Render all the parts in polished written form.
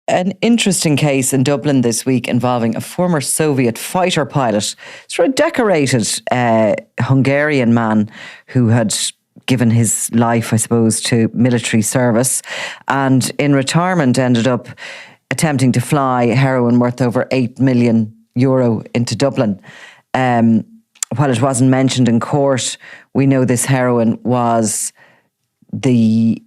an interesting case in Dublin this week involving a former Soviet fighter pilot, sort of decorated Hungarian man who had given his life, I suppose, to military service, and in retirement ended up attempting to fly heroin worth over €8 million into Dublin. While it wasn't mentioned in court, we know this heroin was it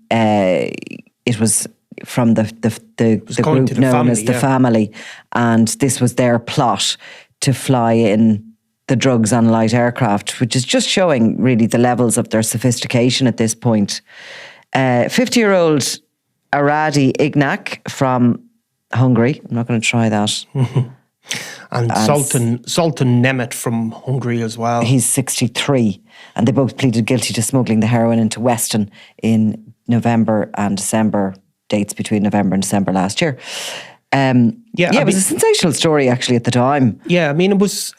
was from the group known as the family, and this was their plot to fly in the drugs on light aircraft, which is just showing really the levels of their sophistication at this point. 50-year-old Aradi Ignac from Hungary. I'm not going to try that. And Zoltan Nemeth from Hungary as well. He's 63, and they both pleaded guilty to smuggling the heroin into Weston in November and December, dates between November and December last year. It was a sensational story actually at the time. Yeah, I mean, it was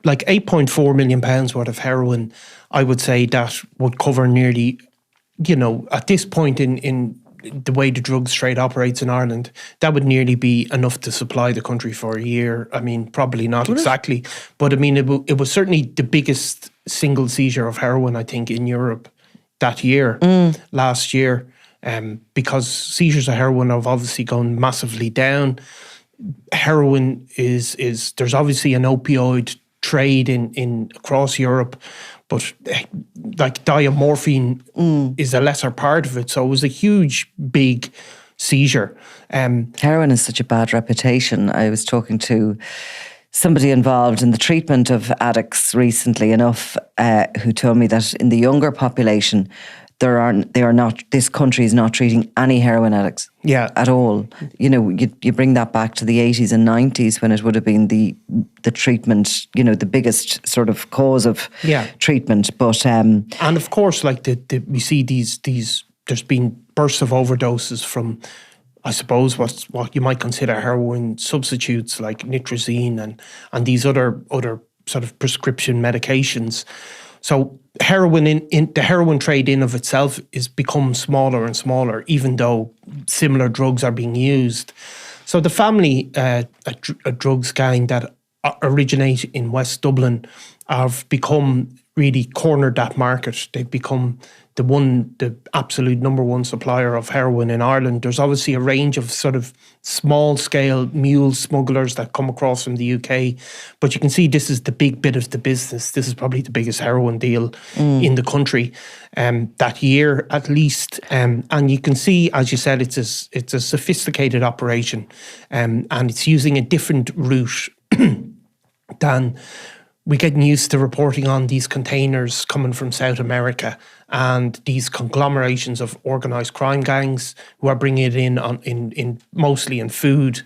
like £8.4 million worth of heroin. I would say that would cover nearly, at this point in the way the drugs trade operates in Ireland, that would nearly be enough to supply the country for a year. I mean, probably not exactly, but I mean, it was certainly the biggest single seizure of heroin, I think, in Europe that year, last year, because seizures of heroin have obviously gone massively down. Heroin there's obviously an opioid trade in across Europe, but like diamorphine is a lesser part of it. So it was a huge, big seizure. Heroin has such a bad reputation. I was talking to somebody involved in the treatment of addicts recently enough, who told me that in the younger population, this country is not treating any heroin addicts at all. You bring that back to the 80s and 90s when it would have been the treatment, the biggest sort of cause of treatment. But and of course, like we see these there's been bursts of overdoses from, I suppose, what you might consider heroin substitutes like nitrazine and these other sort of prescription medications. So heroin in the heroin trade in of itself is become smaller and smaller, even though similar drugs are being used. So the family, a drugs gang that originate in West Dublin, have become really cornered that market. They've become the absolute number one supplier of heroin in Ireland. There's obviously a range of sort of small scale mule smugglers that come across from the UK, but you can see this is the big bit of the business. This is probably the biggest heroin deal in the country that year at least. And you can see, as you said, it's a sophisticated operation, and it's using a different route than we're getting used to reporting on these containers coming from South America and these conglomerations of organised crime gangs who are bringing it in mostly in food.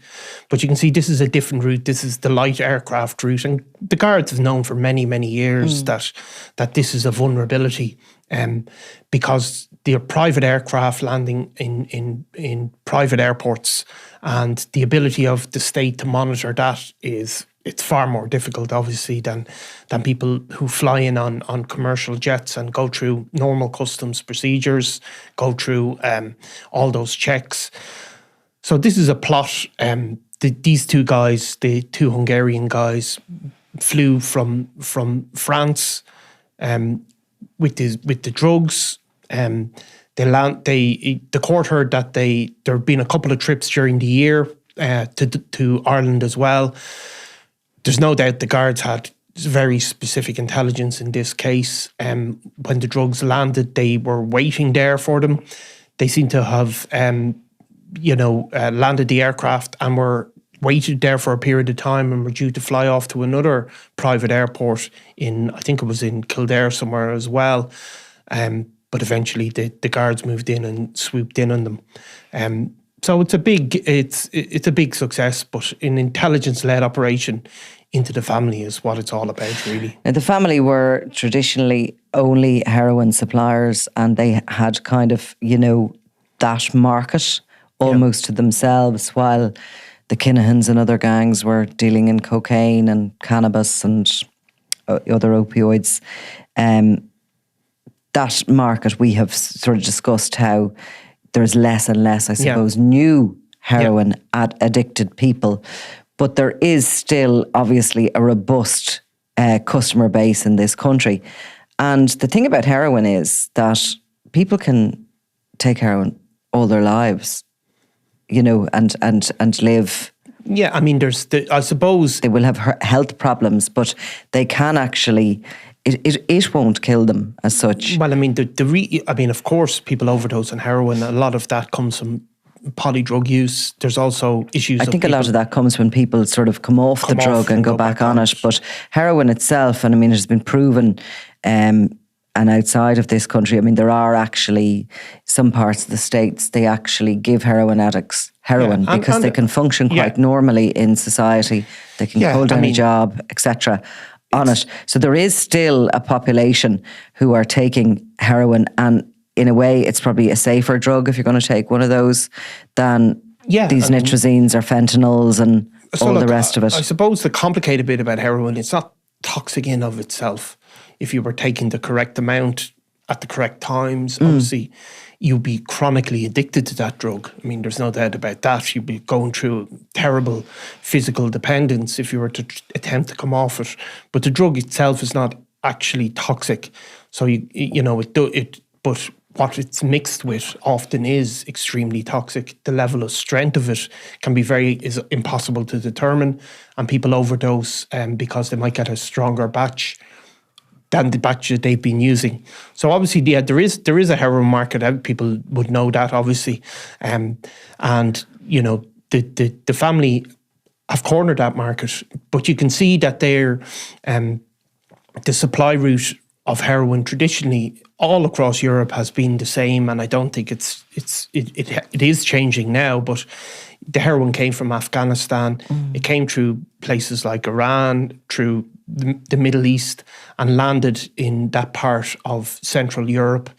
But you can see this is a different route. This is the light aircraft route. And the guards have known for many, many years that this is a vulnerability, because they're private aircraft landing in private airports, and the ability of the state to monitor that it's far more difficult, obviously, than people who fly in on commercial jets and go through normal customs procedures, go through all those checks. So this is a plot. These two guys, the two Hungarian guys, flew from France with the drugs. The court heard that there have been a couple of trips during the year to Ireland as well. There's no doubt the guards had very specific intelligence in this case. When the drugs landed, they were waiting there for them. They seem to have, landed the aircraft and were waited there for a period of time and were due to fly off to another private airport I think it was in Kildare somewhere as well. But eventually the guards moved in and swooped in on them. So it's a big success, but an intelligence-led operation into the family is what it's all about, really. Now, the family were traditionally only heroin suppliers, and they had kind of, that market almost to themselves, while the Kinahans and other gangs were dealing in cocaine and cannabis and other opioids. That market, we have sort of discussed how there's less and less, I suppose, new heroin addicted people. But there is still obviously a robust customer base in this country. And the thing about heroin is that people can take heroin all their lives, you know, and live. Yeah, I mean, I suppose they will have health problems, but they can actually. It won't kill them as such. Well, I mean, of course, people overdose on heroin. A lot of that comes from polydrug use. There's also issues. I think a lot of that comes when people sort of come off the drug and go back on it. But heroin itself, and I mean, it has been proven, and outside of this country, I mean, there are actually some parts of the States, they actually give heroin addicts heroin because they can function quite normally in society. They can hold down a job, etc. on it. So there is still a population who are taking heroin, and in a way it's probably a safer drug if you're going to take one of those than these nitrazines or fentanyls and the rest of it. I suppose the complicated bit about heroin, it's not toxic in of itself. If you were taking the correct amount at the correct times, obviously you'd be chronically addicted to that drug. I mean, there's no doubt about that. You'd be going through terrible physical dependence if you were to attempt to come off it. But the drug itself is not actually toxic. So, but what it's mixed with often is extremely toxic. The level of strength of it is impossible to determine. And people overdose because they might get a stronger batch than the batch that they've been using. So obviously, there is a heroin market. People would know that, obviously. And, you know, the family have cornered that market. But you can see that they're the supply route of heroin traditionally all across Europe has been the same, and I don't think it is changing now. But the heroin came from Afghanistan. It came through places like Iran, through the Middle East, and landed in that part of Central Europe,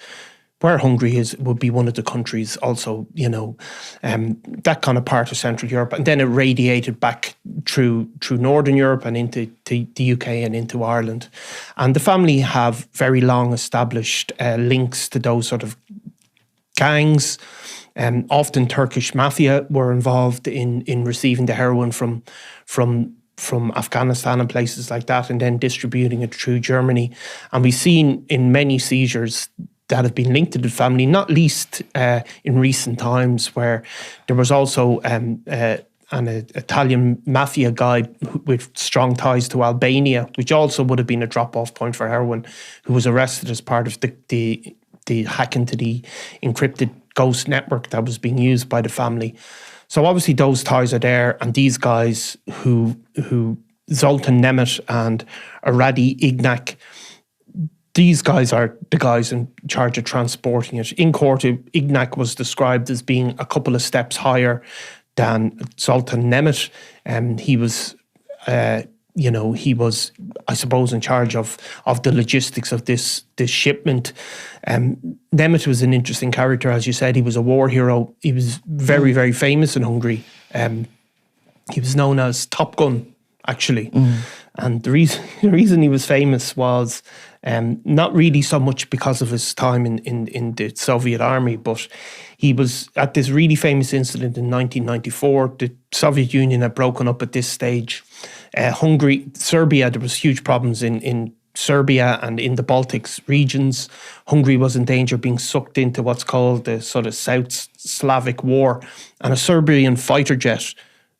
where Hungary would be one of the countries. Also, you know, that kind of part of Central Europe, and then it radiated back through Northern Europe and into the UK and into Ireland. And the family have very long established links to those sort of gangs. Often Turkish mafia were involved in receiving the heroin from Afghanistan and places like that, and then distributing it through Germany. And we've seen in many seizures that have been linked to the family, not least in recent times, where there was also an Italian mafia guy with strong ties to Albania, which also would have been a drop-off point for heroin, who was arrested as part of the hack into the encrypted ghost network that was being used by the family. So obviously those ties are there, and these guys who Zoltan Nemeth and Aradi Ignac, these guys are the guys in charge of transporting it. In court, Ignac was described as being a couple of steps higher than Zoltan Nemeth. He was, I suppose, in charge of the logistics of this shipment. Nemeth was an interesting character, as you said. He was a war hero. He was very, very famous in Hungary. He was known as Top Gun, actually. And the reason he was famous was not really so much because of his time in the Soviet army, but he was at this really famous incident in 1994. The Soviet Union had broken up at this stage. Serbia, there was huge problems in Serbia and in the Baltics regions. Hungary was in danger of being sucked into what's called the sort of South Slavic War, and a Serbian fighter jet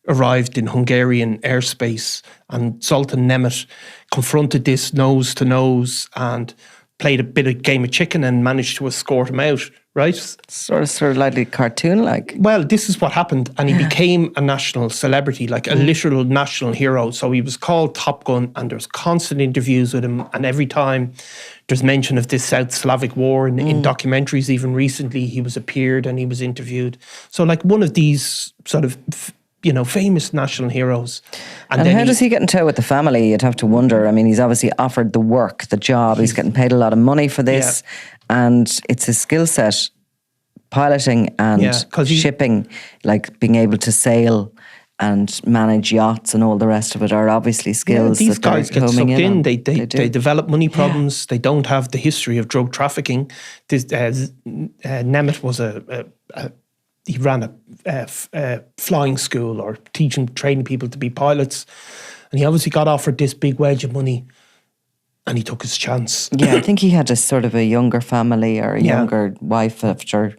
arrived in Hungarian airspace, and Zoltan Nemeth confronted this nose to nose and played a bit of game of chicken and managed to escort him out, right? Sort of like a cartoon-like. Well, this is what happened, and he became a national celebrity, like a literal national hero. So he was called Top Gun, and there's constant interviews with him, and every time there's mention of this South Slavic War in documentaries, even recently he was appeared and he was interviewed. So like one of these sort of famous national heroes. And how does he get in tow with the family? You'd have to wonder. I mean, he's obviously offered the work, the job. He's getting paid a lot of money for this. Yeah. And it's his skill set, piloting and shipping, like being able to sail and manage yachts and all the rest of it are obviously skills. These guys get sucked in. They develop money problems. Yeah. They don't have the history of drug trafficking. Nemeth was he ran a flying school or training people to be pilots. And he obviously got offered this big wedge of money, and he took his chance. Yeah, I think he had a sort of a younger family or a younger wife after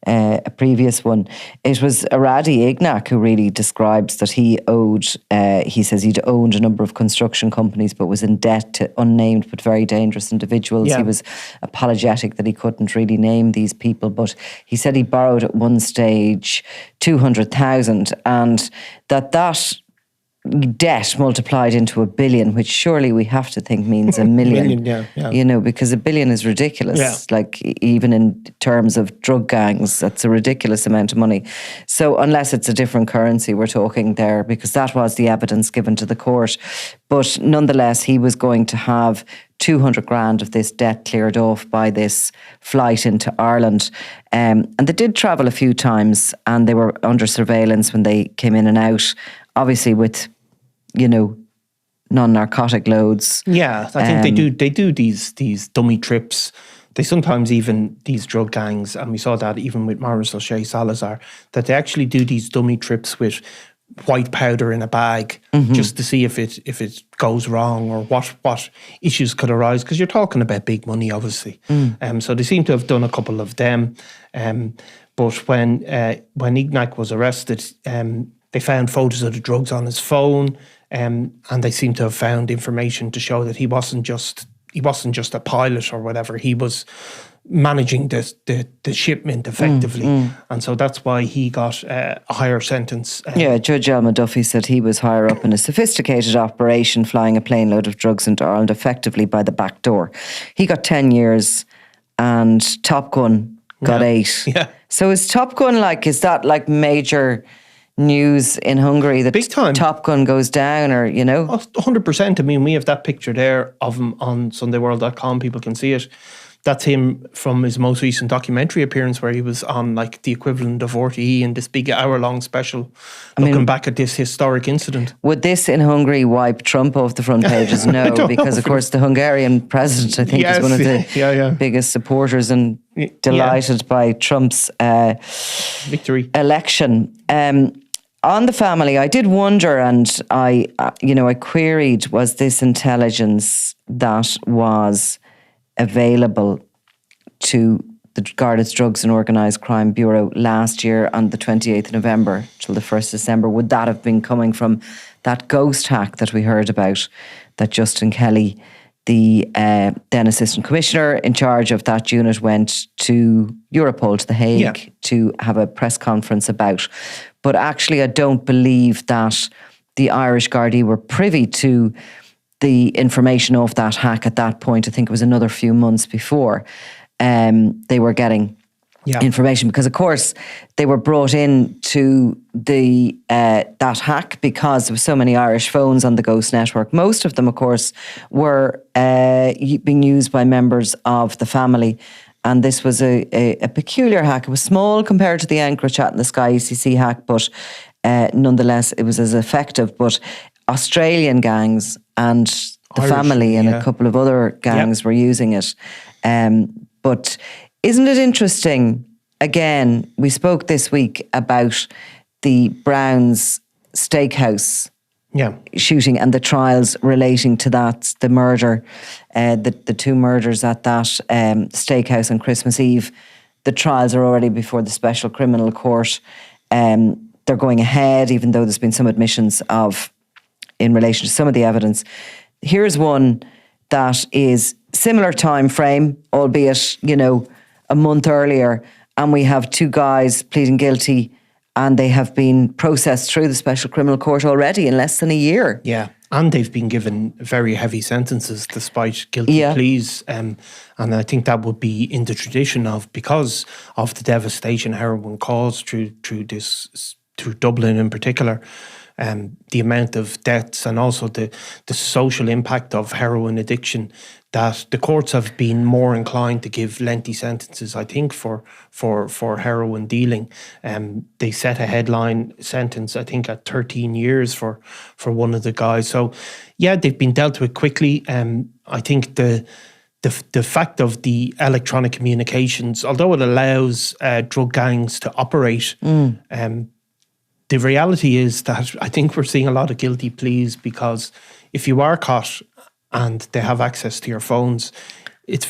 a previous one. It was Aradi Ignac who really describes that he says he'd owned a number of construction companies but was in debt to unnamed but very dangerous individuals. Yeah. He was apologetic that he couldn't really name these people, but he said he borrowed at one stage 200,000 and that debt multiplied into $1 billion, which surely we have to think means $1 million. You know, because $1 billion is ridiculous. Yeah. Like even in terms of drug gangs, that's a ridiculous amount of money. So unless it's a different currency we're talking there, because that was the evidence given to the court. But nonetheless, he was going to have 200 grand of this debt cleared off by this flight into Ireland. And they did travel a few times and they were under surveillance when they came in and out, obviously with, you know, non-narcotic loads. Yeah, I think they do these dummy trips. They sometimes even, these drug gangs, and we saw that even with Maurice O'Shea Salazar, that they actually do these dummy trips with white powder in a bag just to see if it goes wrong or what issues could arise, because you're talking about big money, obviously. So they seem to have done a couple of them. But when Ignac was arrested, they found photos of the drugs on his phone, and they seem to have found information to show that he wasn't just a pilot or whatever. He was managing the shipment effectively, and so that's why he got a higher sentence. Yeah, Judge Elma Duffy said he was higher up in a sophisticated operation, flying a plane load of drugs into Ireland effectively by the back door. He got 10 years, and Top Gun got 8. Yeah. So is Top Gun is that like major news in Hungary that Big time. Top Gun goes down, or, you know? 100%. I mean, we have that picture there of him on SundayWorld.com. People can see it. That's him from his most recent documentary appearance, where he was on like the equivalent of RTE in this big hour-long special, looking back at this historic incident. Would this in Hungary wipe Trump off the front pages? No, because of course the Hungarian president, I think, is one of the biggest supporters and delighted by Trump's victory election. On the family, I did wonder, and I queried, was this intelligence that was available to the Garda's Drugs and Organised Crime Bureau last year on the 28th of November till the 1st of December, would that have been coming from that ghost hack that we heard about, that Justin Kelly, the then Assistant Commissioner in charge of that unit, went to Europol, to The Hague, to have a press conference about? But actually, I don't believe that the Irish Gardaí were privy to the information of that hack at that point. I think it was another few months before they were getting information, because of course they were brought in to the that hack because there were so many Irish phones on the Ghost network. Most of them, of course, were being used by members of the family. And this was a peculiar hack. It was small compared to the Anchorage Chat in the Sky ECC hack, but nonetheless it was as effective. But Australian gangs and the Irish, family and a couple of other gangs were using it. But isn't it interesting? Again, we spoke this week about the Browns Steakhouse shooting and the trials relating to that, the murder, the two murders at that steakhouse on Christmas Eve. The trials are already before the Special Criminal Court. They're going ahead, even though there's been some admissions in relation to some of the evidence. Here's one that is similar time frame, albeit, a month earlier, and we have two guys pleading guilty, and they have been processed through the Special Criminal Court already in less than a year. Yeah, and they've been given very heavy sentences despite guilty pleas. And I think that would be in the tradition of, because of the devastation heroin caused through Dublin in particular, the amount of deaths and also the social impact of heroin addiction, that the courts have been more inclined to give lengthy sentences, I think, for heroin dealing. They set a headline sentence, I think, at 13 years for one of the guys. So, yeah, they've been dealt with quickly. I think the the fact of the electronic communications, although it allows drug gangs to operate, the reality is that I think we're seeing a lot of guilty pleas, because if you are caught and they have access to your phones, it's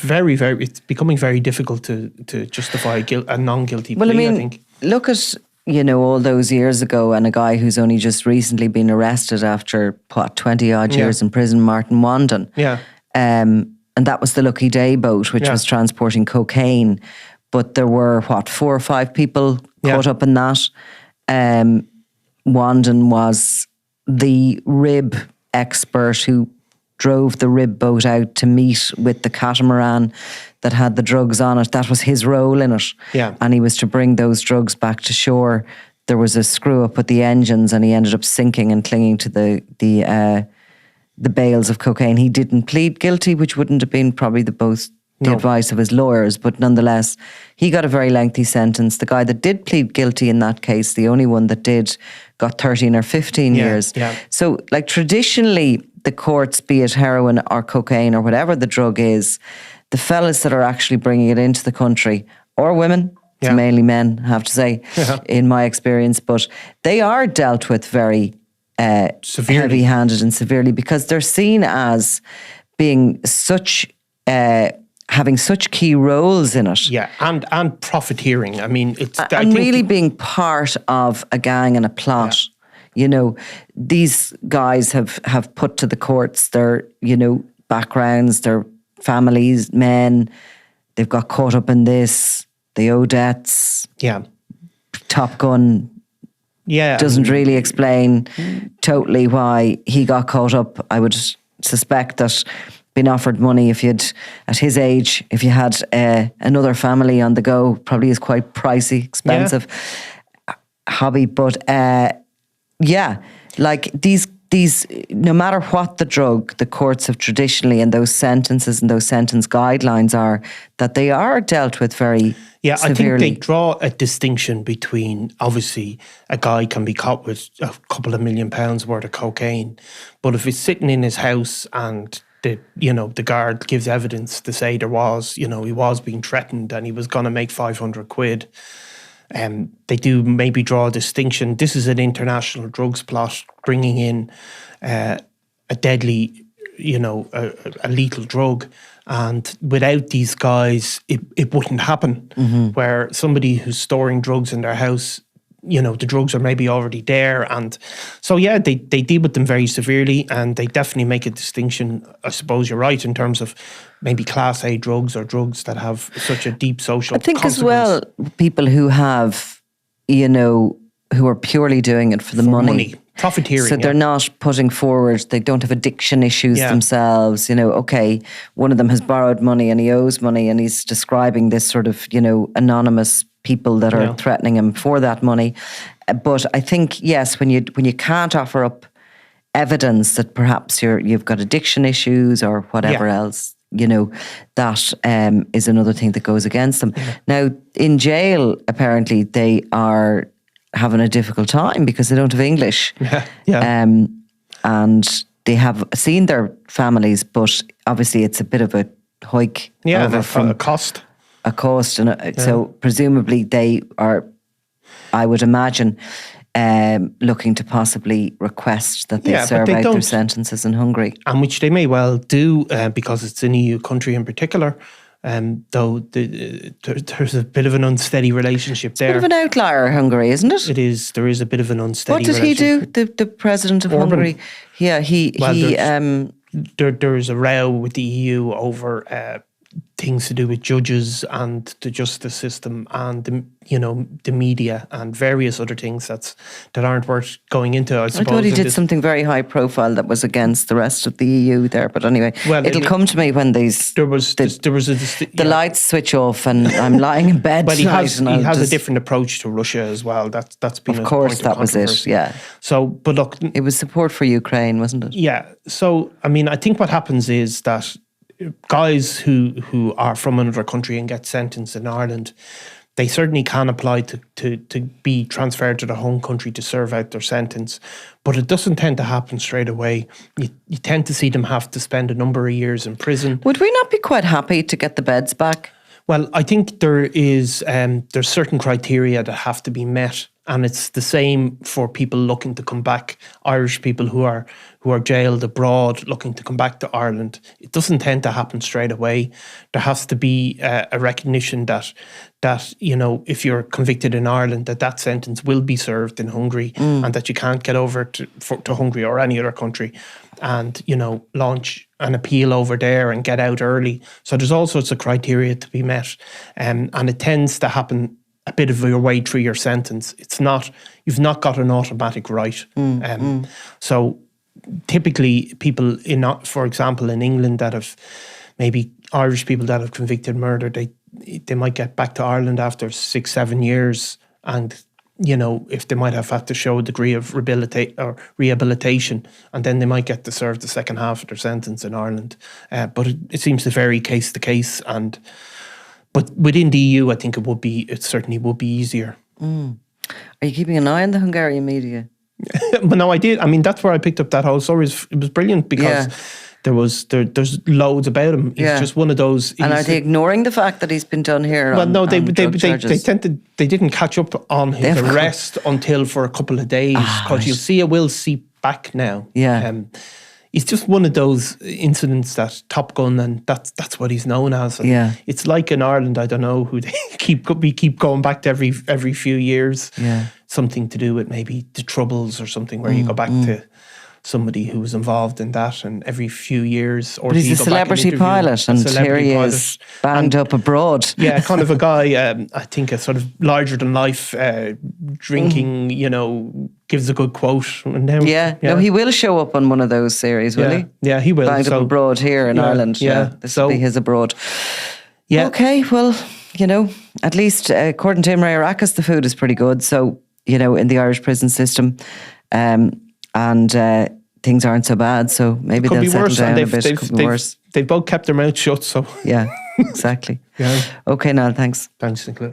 becoming very difficult to justify a non-guilty plea, Well, I mean, think. look at, all those years ago, and a guy who's only just recently been arrested after, 20 odd years in prison, Martin Wandon. Yeah. And that was the Lucky Day boat, which was transporting cocaine. But there were, 4 or 5 people caught up in that. Wandon was the rib expert who drove the rib boat out to meet with the catamaran that had the drugs on it. That was his role in it. Yeah. And he was to bring those drugs back to shore. There was a screw up with the engines, and he ended up sinking and clinging to the bales of cocaine. He didn't plead guilty, which wouldn't have been probably the advice of his lawyers, but nonetheless, he got a very lengthy sentence. The guy that did plead guilty in that case, the only one that did, got 13 or 15 years. Yeah. So, like, traditionally, the courts, be it heroin or cocaine or whatever the drug is, the fellas that are actually bringing it into the country, or women, it's mainly men, I have to say, in my experience, but they are dealt with very severely, heavy-handed and severely, because they're seen as being such having such key roles in it. Yeah, and profiteering. I mean, really being part of a gang and a plot. Yeah. These guys have put to the courts their, backgrounds, their families, men. They've got caught up in this. They owe debts. Yeah. Top Gun doesn't really explain totally why he got caught up. I would suspect that been offered money if you'd, at his age, if you had another family on the go, probably is quite pricey, expensive hobby. But like these, no matter what the drug, the courts have traditionally, and those sentences and those sentence guidelines are, that they are dealt with very severely. I think they draw a distinction between, obviously, a guy can be caught with a couple of £1 million worth of cocaine, but if he's sitting in his house and the guard gives evidence to say there was, he was being threatened and he was going to make 500 quid. They do maybe draw a distinction. This is an international drugs plot bringing in a deadly, a lethal drug. And without these guys, it wouldn't happen. Mm-hmm. Where somebody who's storing drugs in their house, the drugs are maybe already there. And so, they deal with them very severely, and they definitely make a distinction. I suppose you're right in terms of maybe class A drugs or drugs that have such a deep social consequence. As well, people who have, who are purely doing it for the money. Profiteering. So they're not putting forward, they don't have addiction issues themselves. Okay, one of them has borrowed money and he owes money, and he's describing this sort of, anonymous people that are threatening him for that money. But I think, yes, when you can't offer up evidence that perhaps you've got addiction issues or whatever else, that is another thing that goes against them. Yeah. Now, in jail, apparently, they are having a difficult time because they don't have English. And they have seen their families, but obviously it's a bit of a hike over from a cost. And so presumably they are, I would imagine, looking to possibly request that they serve out their sentences in Hungary. And which they may well do, because it's an EU country in particular. Though there's a bit of an unsteady relationship there. It's a bit of an outlier, Hungary, isn't it? It is. There is a bit of an unsteady relationship. What did he do, the president of Hungary? Yeah, there is a row with the EU over things to do with judges and the justice system and the media and various other things that aren't worth going into. I suppose. I thought he did something very high profile that was against the rest of the EU there. But anyway, it'll come to me when the lights switch off and I'm lying in bed. But he has a different approach to Russia as well. That's been of course that was it. Yeah. So, but look, it was support for Ukraine, wasn't it? Yeah. So I mean, I think what happens is that guys who are from another country and get sentenced in Ireland, they certainly can apply to be transferred to their home country to serve out their sentence. But it doesn't tend to happen straight away. You tend to see them have to spend a number of years in prison. Would we not be quite happy to get the beds back? Well, I think there's certain criteria that have to be met, and it's the same for people looking to come back. Irish people who are jailed abroad looking to come back to Ireland. It doesn't tend to happen straight away. There has to be a recognition that if you're convicted in Ireland, that sentence will be served in Hungary, and that you can't get over to Hungary or any other country and launch an appeal over there and get out early. So there's all sorts of criteria to be met, and it tends to happen a bit of your way through your sentence. You've not got an automatic right. So typically people for example, in England that have maybe Irish people that have convicted murder, they might get back to Ireland after 6-7 years, and if they might have had to show a degree of rehabilitation, and then they might get to serve the second half of their sentence in Ireland. But it seems to vary case to case, but within the EU, I think it certainly would be easier. Are you keeping an eye on the Hungarian media? But no, I did. I mean, that's where I picked up that whole story. It was brilliant because there's loads about him. He's just one of those. And are they ignoring the fact that he's been done here? Well, no, they didn't catch up on his arrest until for a couple of days, because you'll see it will seep back now. Yeah. He's just one of those incidents that Top Gun, and that's what he's known as. And it's like in Ireland, I don't know who they keep going back to every few years. Yeah. Something to do with maybe the Troubles or something, where you go back to somebody who was involved in that, and every few years. Or but he's a celebrity pilot, and here he is banged up abroad. Yeah, kind of a guy, I think a sort of larger than life, drinking, gives a good quote. And then, no, he will show up on one of those series, will he? Yeah, he will. Banged up abroad here in Ireland. This will be his abroad. Yeah. Okay, well, at least according to Imre Arakas, the food is pretty good. So, in the Irish prison system. And things aren't so bad, so maybe they'll settle down a bit. Could be worse. They've both kept their mouths shut, so... Yeah, exactly. Okay, Niall, thanks. Thanks, Nicola.